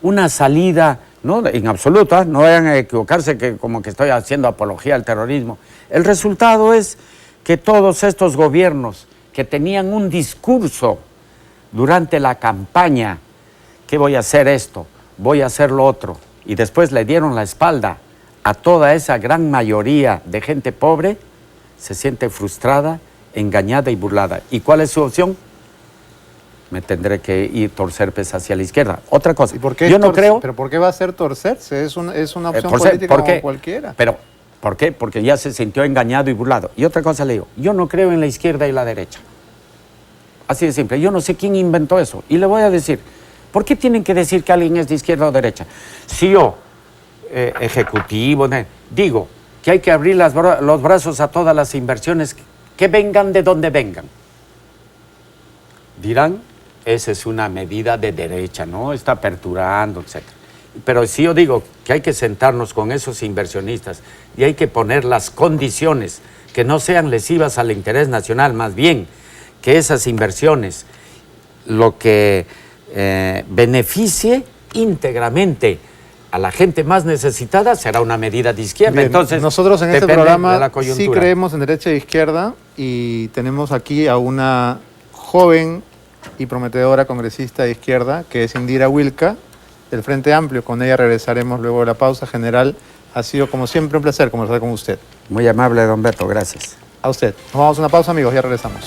una salida, no en absoluto, no vayan a equivocarse que como que estoy haciendo apología al terrorismo. El resultado es que todos estos gobiernos que tenían un discurso durante la campaña, que voy a hacer esto, voy a hacer lo otro, y después le dieron la espalda a toda esa gran mayoría de gente pobre se siente frustrada, engañada y burlada. ¿Y cuál es su opción? Me tendré que ir torcerse hacia la izquierda. Otra cosa, ¿Y por qué yo no creo... ¿Pero por qué va a ser torcerse? Es una opción política como cualquiera. Pero, ¿por qué? Porque ya se sintió engañado y burlado. Y otra cosa le digo, yo no creo en la izquierda y la derecha. Así de simple. Yo no sé quién inventó eso. Y le voy a decir, ¿por qué tienen que decir que alguien es de izquierda o derecha? Si yo, ejecutivo, digo que hay que abrir los brazos a todas las inversiones que vengan de donde vengan, dirán, esa es una medida de derecha, ¿no? Está aperturando, etc. Pero si yo digo que hay que sentarnos con esos inversionistas y hay que poner las condiciones que no sean lesivas al interés nacional, más bien que esas inversiones lo que beneficie íntegramente a la gente más necesitada, será una medida de izquierda. Bien, entonces, nosotros en este programa sí coyuntura. creemos en derecha e izquierda y tenemos aquí a una joven y prometedora congresista de izquierda que es Indira Wilca del Frente Amplio. Con ella regresaremos luego de la pausa. General, ha sido como siempre un placer conversar con usted. Muy amable, don Beto, gracias. A usted. Nos vamos a una pausa, amigos, ya regresamos.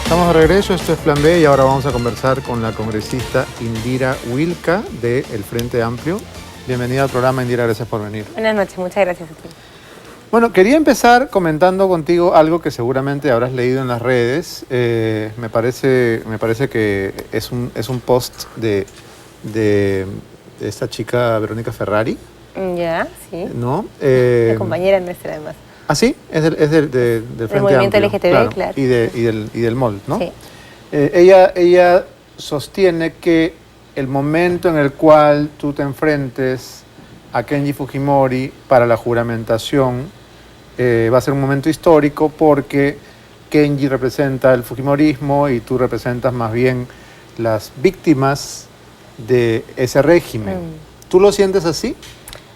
Estamos de regreso, esto es Plan B y ahora vamos a conversar con la congresista Indira Wilca del Frente Amplio. Bienvenida al programa, Indira, gracias por venir. Buenas noches, muchas gracias a ti. Bueno, quería empezar comentando contigo algo que seguramente habrás leído en las redes. Me parece que es un post de esta chica Verónica Ferrari. Ya, sí. ¿No? La compañera nuestra, además. ¿Ah, sí? Es del Frente movimiento Amplio, LGTB, claro. Y del MOL, ¿no? Sí. Ella sostiene que el momento en el cual tú te enfrentes a Kenji Fujimori para la juramentación va a ser un momento histórico porque Kenji representa el fujimorismo y tú representas más bien las víctimas de ese régimen. ¿Tú lo sientes así?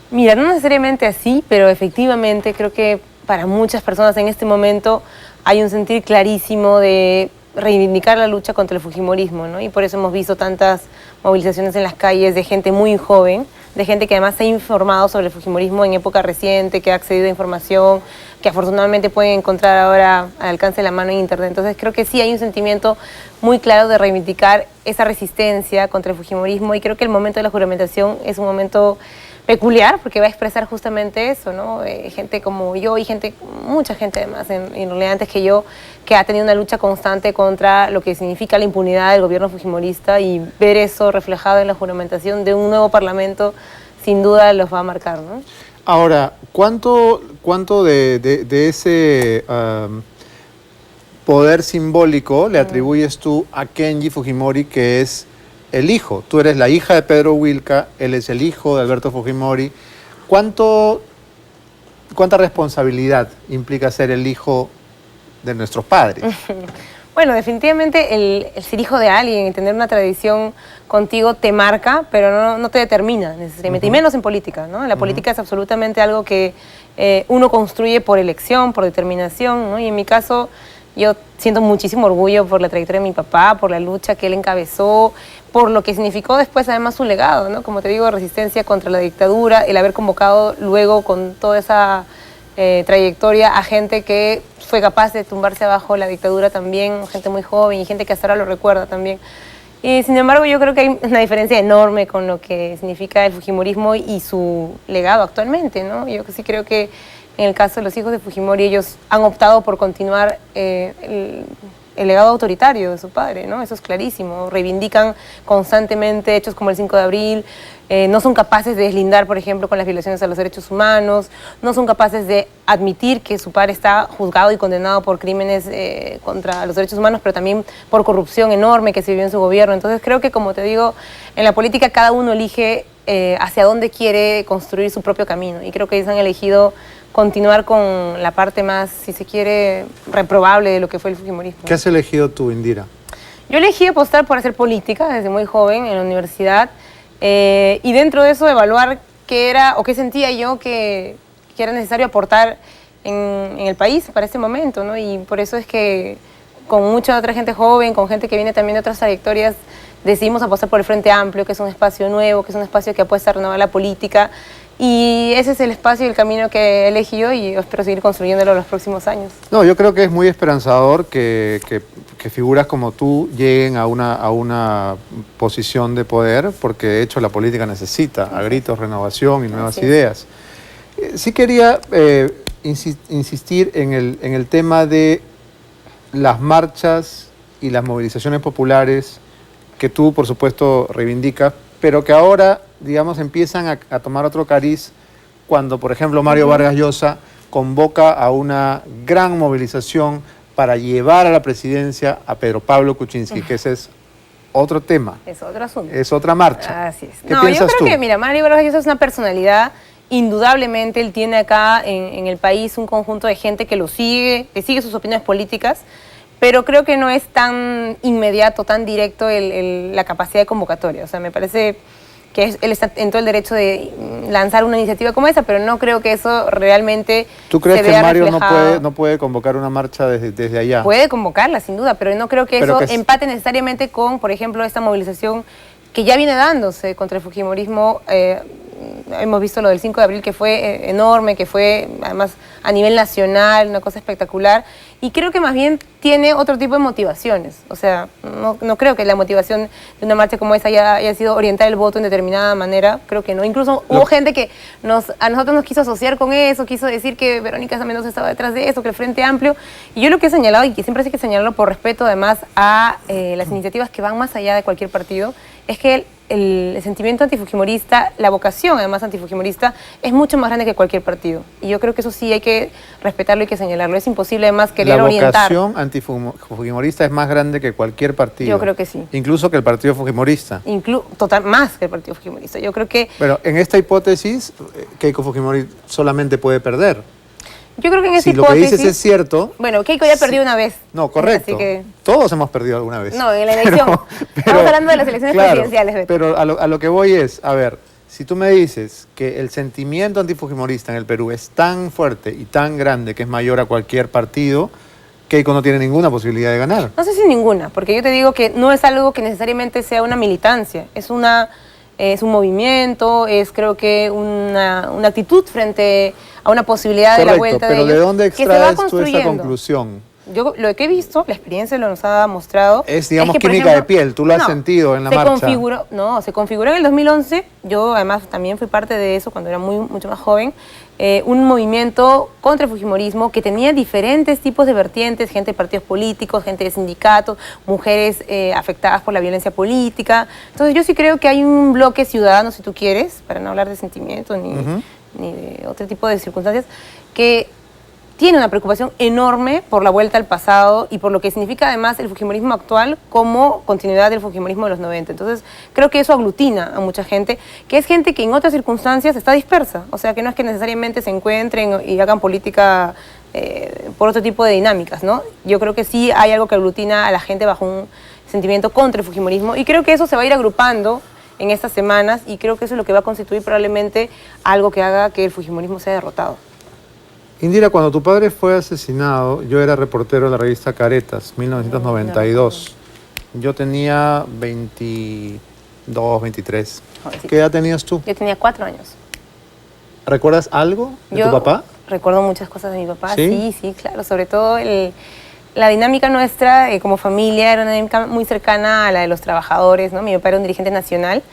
Mira, no necesariamente así, pero efectivamente creo que para muchas personas en este momento hay un sentir clarísimo de reivindicar la lucha contra el fujimorismo, ¿no? Y por eso hemos visto tantas movilizaciones en las calles de gente muy joven, de gente que además se ha informado sobre el fujimorismo en época reciente, que ha accedido a información, que afortunadamente pueden encontrar ahora al alcance de la mano en internet. Entonces creo que sí hay un sentimiento muy claro de reivindicar esa resistencia contra el fujimorismo y creo que el momento de la juramentación es un momento peculiar porque va a expresar justamente eso, ¿no? Gente como yo y mucha gente además, en realidad antes que yo, que ha tenido una lucha constante contra lo que significa la impunidad del gobierno fujimorista y ver eso reflejado en la juramentación de un nuevo parlamento sin duda los va a marcar, ¿no? Ahora, ¿cuánto de ese poder simbólico le atribuyes tú a Kenji Fujimori, que es el hijo? Tú eres la hija de Pedro Wilca, él es el hijo de Alberto Fujimori. ¿Cuánta responsabilidad implica ser el hijo de nuestros padres? Bueno, definitivamente el ser hijo de alguien y tener una tradición contigo te marca, pero no te determina necesariamente, y menos en política, ¿no? La política es absolutamente algo que uno construye por elección, por determinación, ¿no? Y en mi caso, yo siento muchísimo orgullo por la trayectoria de mi papá, por la lucha que él encabezó, por lo que significó después además su legado, ¿no? Como te digo, resistencia contra la dictadura, el haber convocado luego con toda esa trayectoria a gente que fue capaz de tumbarse abajo la dictadura también, gente muy joven y gente que hasta ahora lo recuerda también. Y sin embargo yo creo que hay una diferencia enorme con lo que significa el fujimorismo y su legado actualmente, ¿no? Yo sí creo que en el caso de los hijos de Fujimori ellos han optado por continuar el legado autoritario de su padre, ¿no? Eso es clarísimo. Reivindican constantemente hechos como el 5 de abril, no son capaces de deslindar, por ejemplo, con las violaciones a los derechos humanos, no son capaces de admitir que su padre está juzgado y condenado por crímenes contra los derechos humanos, pero también por corrupción enorme que se vivió en su gobierno. Entonces creo que, como te digo, en la política cada uno elige hacia dónde quiere construir su propio camino y creo que ellos han elegido continuar con la parte más, si se quiere, reprobable de lo que fue el fujimorismo. ¿Qué has elegido tú, Indira? Yo elegí apostar por hacer política desde muy joven en la universidad y dentro de eso evaluar qué era o qué sentía yo que era necesario aportar en el país para este momento, ¿no? Y por eso es que con mucha otra gente joven, con gente que viene también de otras trayectorias, decidimos apostar por el Frente Amplio, que es un espacio nuevo, que es un espacio que apuesta a renovar la política. Y ese es el espacio y el camino que elegí yo y espero seguir construyéndolo en los próximos años. No, yo creo que es muy esperanzador que figuras como tú lleguen a una posición de poder, porque de hecho la política necesita a gritos renovación y nuevas ideas. Sí quería insistir en el tema de las marchas y las movilizaciones populares que tú, por supuesto, reivindicas, pero que ahora, digamos, empiezan a tomar otro cariz cuando, por ejemplo, Mario Vargas Llosa convoca a una gran movilización para llevar a la presidencia a Pedro Pablo Kuczynski, que ese es otro tema. Es otro asunto. Es otra marcha. Así es. ¿Qué piensas yo creo tú? que, mira, Mario Vargas Llosa es una personalidad. Indudablemente él tiene acá en el país un conjunto de gente que lo sigue, que sigue sus opiniones políticas, pero creo que no es tan inmediato, tan directo la capacidad de convocatoria. O sea, me parece que él está en todo el derecho de lanzar una iniciativa como esa, pero no creo que eso realmente ¿Tú crees se que vea Mario reflejado. no puede convocar una marcha desde allá? Puede convocarla, sin duda, pero no creo que Pero eso que empate necesariamente con, por ejemplo, esta movilización que ya viene dándose contra el fujimorismo. Hemos visto lo del 5 de abril que fue enorme, que fue además a nivel nacional, una cosa espectacular. Y creo que más bien tiene otro tipo de motivaciones. O sea, no creo que la motivación de una marcha como esa haya sido orientar el voto en determinada manera. Creo que no. Incluso hubo gente que a nosotros nos quiso asociar con eso, quiso decir que Verónica Mendoza estaba detrás de eso, que el Frente Amplio. Y yo lo que he señalado, y que siempre hay que señalarlo por respeto además a las iniciativas que van más allá de cualquier partido, es que el sentimiento antifujimorista, la vocación además antifujimorista, es mucho más grande que cualquier partido. Y yo creo que eso sí hay que respetarlo y hay que señalarlo. Es imposible además querer orientar. La vocación antifujimorista es más grande que cualquier partido. Yo creo que sí. Incluso que el partido fujimorista. Total, más que el partido fujimorista. Yo creo que... Pero en esta hipótesis, Keiko Fujimori solamente puede perder. Yo creo que en esa si hipótesis... lo que dices es cierto... Bueno, Keiko ya perdió una vez. No, correcto. Así que... Todos hemos perdido alguna vez. No, en la elección. Estamos hablando de las elecciones presidenciales, Beto. Pero a lo que voy es, a ver, si tú me dices que el sentimiento antifujimorista en el Perú es tan fuerte y tan grande que es mayor a cualquier partido, Keiko no tiene ninguna posibilidad de ganar. No sé si ninguna, porque yo te digo que no es algo que necesariamente sea una militancia. Es un movimiento, es creo que una actitud frente a una posibilidad de la vuelta de ellos. Pero ¿de dónde que se va extraes tú esta construyendo. conclusión? Yo lo que he visto, la experiencia nos ha mostrado... Es, digamos, que, por química ejemplo, de piel, tú lo has sentido en la marcha. Se configuró en el 2011, yo además también fui parte de eso cuando era mucho más joven, un movimiento contra el fujimorismo que tenía diferentes tipos de vertientes, gente de partidos políticos, gente de sindicatos, mujeres afectadas por la violencia política. Entonces yo sí creo que hay un bloque ciudadano, si tú quieres, para no hablar de sentimientos ni de otro tipo de circunstancias, que tiene una preocupación enorme por la vuelta al pasado y por lo que significa además el fujimorismo actual como continuidad del fujimorismo de los 90. Entonces, creo que eso aglutina a mucha gente, que es gente que en otras circunstancias está dispersa. O sea, que no es que necesariamente se encuentren y hagan política por otro tipo de dinámicas, ¿no? Yo creo que sí hay algo que aglutina a la gente bajo un sentimiento contra el fujimorismo y creo que eso se va a ir agrupando en estas semanas y creo que eso es lo que va a constituir probablemente algo que haga que el fujimorismo sea derrotado. Indira, cuando tu padre fue asesinado, yo era reportero de la revista Caretas, 1992. Yo tenía 22, 23. ¿Qué edad tenías tú? Yo tenía 4 años. ¿Recuerdas algo de tu papá? Recuerdo muchas cosas de mi papá, sí, sí, claro. Sobre todo la dinámica nuestra como familia era una dinámica muy cercana a la de los trabajadores, ¿no? Mi papá era un dirigente nacional,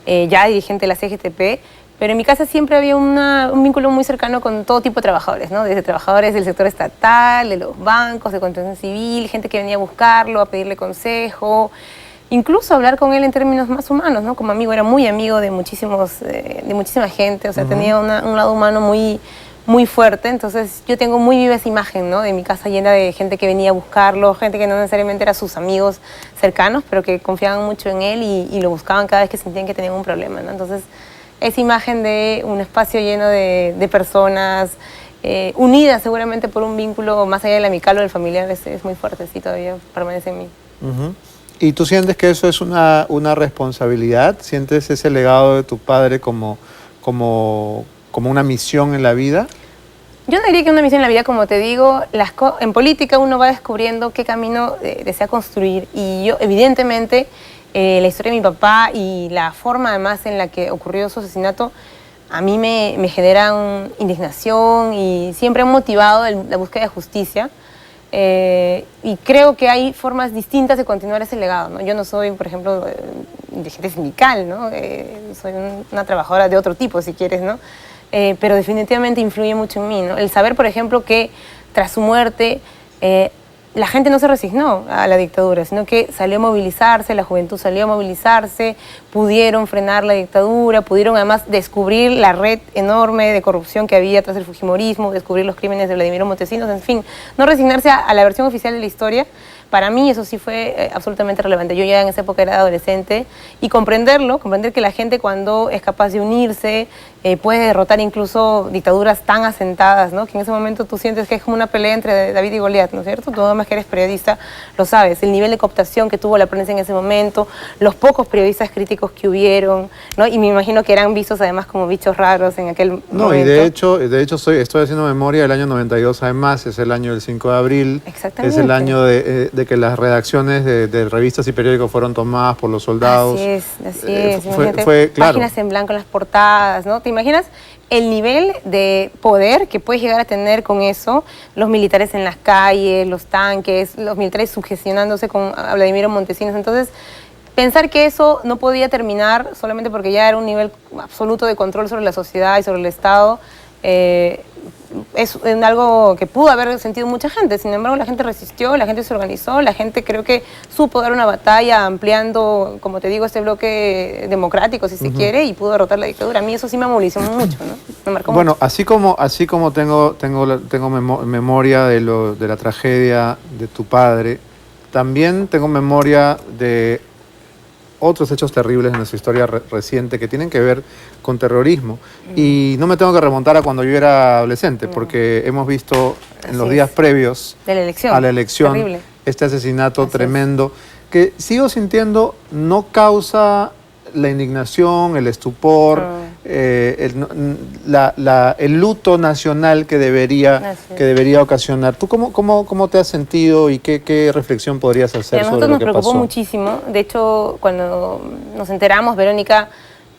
ya dirigente de la CGTP, pero en mi casa siempre había un vínculo muy cercano con todo tipo de trabajadores, ¿no? Desde trabajadores del sector estatal, de los bancos, de construcción civil, gente que venía a buscarlo, a pedirle consejo, incluso hablar con él en términos más humanos, ¿no? Como amigo, era muy amigo de muchísima gente, o sea, tenía un lado humano muy fuerte, entonces yo tengo muy viva esa imagen, ¿no? De mi casa llena de gente que venía a buscarlo, gente que no necesariamente eran sus amigos cercanos, pero que confiaban mucho en él y lo buscaban cada vez que sentían que tenían un problema, ¿no? Entonces, esa imagen de un espacio lleno de personas unidas seguramente por un vínculo más allá del amical o del familiar es muy fuerte, sí, todavía permanece en mí. ¿Y tú sientes que eso es una responsabilidad? ¿Sientes ese legado de tu padre como una misión en la vida? Yo no diría que una misión en la vida, como te digo, en política uno va descubriendo qué camino desea construir. Y yo, evidentemente, la historia de mi papá y la forma además en la que ocurrió su asesinato, a mí me generan indignación y siempre han motivado la búsqueda de justicia. Y creo que hay formas distintas de continuar ese legado, ¿no? Yo no soy, por ejemplo, dirigente sindical, ¿no? Soy una trabajadora de otro tipo, si quieres, ¿no? Pero definitivamente influye mucho en mí, ¿no? El saber, por ejemplo, que tras su muerte la gente no se resignó a la dictadura, sino que salió a movilizarse, la juventud salió a movilizarse, pudieron frenar la dictadura, pudieron además descubrir la red enorme de corrupción que había tras el fujimorismo, descubrir los crímenes de Vladimiro Montesinos, en fin, no resignarse a la versión oficial de la historia. Para mí eso sí fue absolutamente relevante. Yo ya en esa época era adolescente y comprender que la gente cuando es capaz de unirse puede derrotar incluso dictaduras tan asentadas, ¿no? Que en ese momento tú sientes que es como una pelea entre David y Goliat, ¿no es cierto? Tú además que eres periodista lo sabes, el nivel de cooptación que tuvo la prensa en ese momento, los pocos periodistas críticos que hubieron, ¿no? Y me imagino que eran vistos además como bichos raros en aquel momento. No, y de hecho estoy haciendo memoria del año 92, además, es el año del 5 de abril. Exactamente. Es el año de que las redacciones de revistas y periódicos fueron tomadas por los soldados. Así es. Fue claro. Páginas en blanco en las portadas, ¿no? ¿Te imaginas el nivel de poder que puedes llegar a tener con eso? Los militares en las calles, los tanques, los militares sugestionándose con Vladimiro Montesinos. Entonces, pensar que eso no podía terminar solamente porque ya era un nivel absoluto de control sobre la sociedad y sobre el Estado, es algo que pudo haber sentido mucha gente. Sin embargo, la gente resistió, la gente se organizó, la gente creo que supo dar una batalla ampliando, como te digo, este bloque democrático, si se quiere, y pudo derrotar la dictadura. A mí eso sí me movilizó mucho, ¿no? Me marcó bueno, mucho. así como tengo memoria de la tragedia de tu padre, también tengo memoria de otros hechos terribles en nuestra historia reciente que tienen que ver con terrorismo. Y no me tengo que remontar a cuando yo era adolescente, porque hemos visto en los días previos de a la elección terrible. Este asesinato tremendo, que sigo sintiendo no causa la indignación, el estupor, el luto nacional que debería ocasionar. ¿Tú cómo te has sentido y qué reflexión podrías hacer sobre lo que pasó? A nosotros nos preocupó muchísimo. De hecho, cuando nos enteramos, Verónica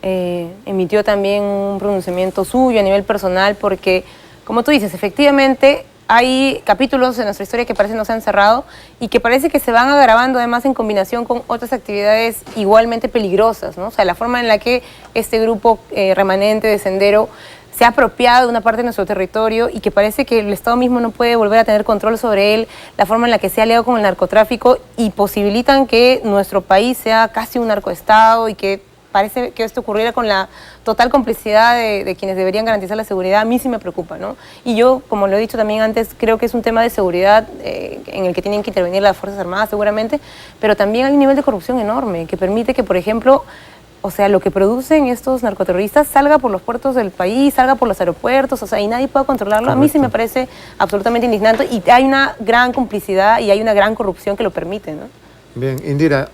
emitió también un pronunciamiento suyo a nivel personal porque, como tú dices, efectivamente hay capítulos de nuestra historia que parece no se han cerrado y que parece que se van agravando además en combinación con otras actividades igualmente peligrosas, ¿no? O sea, la forma en la que este grupo remanente de Sendero se ha apropiado de una parte de nuestro territorio y que parece que el Estado mismo no puede volver a tener control sobre él, la forma en la que se ha aliado con el narcotráfico y posibilitan que nuestro país sea casi un narcoestado y que parece que esto ocurriera con la total complicidad de quienes deberían garantizar la seguridad. A mí sí me preocupa, ¿no? Y yo, como lo he dicho también antes, creo que es un tema de seguridad en el que tienen que intervenir las Fuerzas Armadas seguramente, pero también hay un nivel de corrupción enorme que permite que, por ejemplo, o sea, lo que producen estos narcoterroristas salga por los puertos del país, salga por los aeropuertos, o sea, y nadie pueda controlarlo. Correcto. A mí sí me parece absolutamente indignante y hay una gran complicidad y hay una gran corrupción que lo permite, ¿no? Bien, Indira,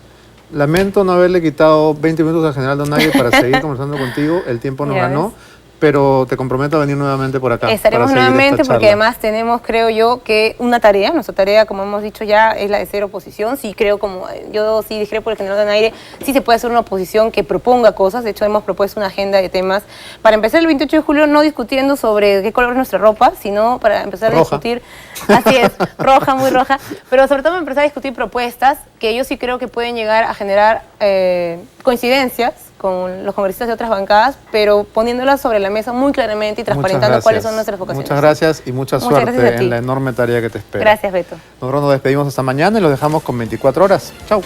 lamento no haberle quitado 20 minutos al general Donaire para seguir conversando contigo. El tiempo nos ganó, pero te comprometo a venir nuevamente por acá. Estaremos nuevamente porque además tenemos, creo yo, que una tarea. Nuestra tarea, como hemos dicho ya, es la de ser oposición. Sí creo, como yo sí dije por el general Donaire, sí se puede hacer una oposición que proponga cosas. De hecho, hemos propuesto una agenda de temas. Para empezar el 28 de julio, no discutiendo sobre qué color es nuestra ropa, sino para empezar a discutir, así es, roja, muy roja, pero sobre todo empezar a discutir propuestas que yo sí creo que pueden llegar a generar coincidencias con los congresistas de otras bancadas, pero poniéndolas sobre la mesa muy claramente y transparentando cuáles son nuestras vocaciones. Muchas gracias y mucha suerte en la enorme tarea que te espera. Gracias, Beto. Nosotros nos despedimos hasta mañana y los dejamos con 24 horas. Chau.